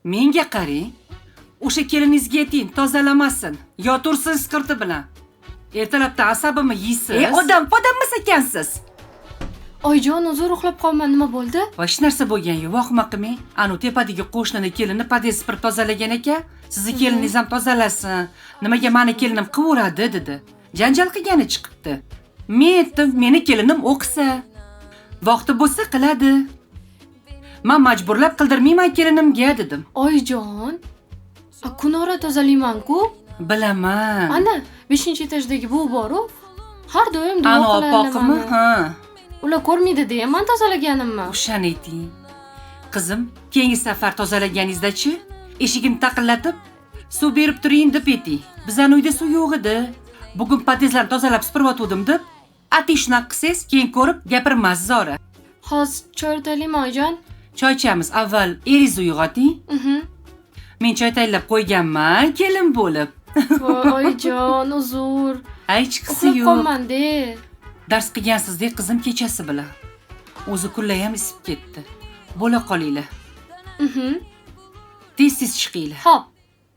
Menga qarang. O'sha keliningizga ayting, tozalamasin. Yo tursin skirti bilan. Ertalabda asabimni yeysiz. Odam ekansiz. Oyijon, o'zi uxlab qolman, nima bo'ldi? Hech narsa bo'lgan yo'q, vahima qilmang. Anu tepadagi qo'shnini kelini podest supurib tozalagan ekan. Sizni keliningiz ham tozalasin. Nimaga meni kelinim qilaveradi dedi. Janjal qilgani chiqibdi. Men aytdim, meni kelinim o'qisa. Vaqti bo'lsa qiladi. Men majburlab qildirmayman kelinimga dedim. Oyijon, kunora tozalayman-ku. Bilaman. Ana, 5-etajdagi bu bor-ku. Har doim duo Ana qiladi. opoqimi? Ha. Ular ko'rmaydi deya men tozalaganimmi? O'shani ayting. Qizim, keyingi safar tozalaganingizda-chi, eshigini taqillatib, suv berib turing deb ayting. Bizning uyda suv yo'q edi. Bugun podestlarni tozalab supurib o'tdim deb, atishnak qilsangiz, keyin ko'rib gapirmas zora. Hozir choy taylayman oyijon. Choy ichamiz, avval eringizni uyg'oting. Men choy tayyorlab qo'yganman, kelin bo'lib. Voy oyijon, uzr. Hech qisi Uxlab yo'q. qolman-de. Dars qilgansizdek qizim kechasi bilan. O'zi kunlar ham isib ketdi. Bo'la qolinglar. Tez-tez chiqinglar. Xo'p.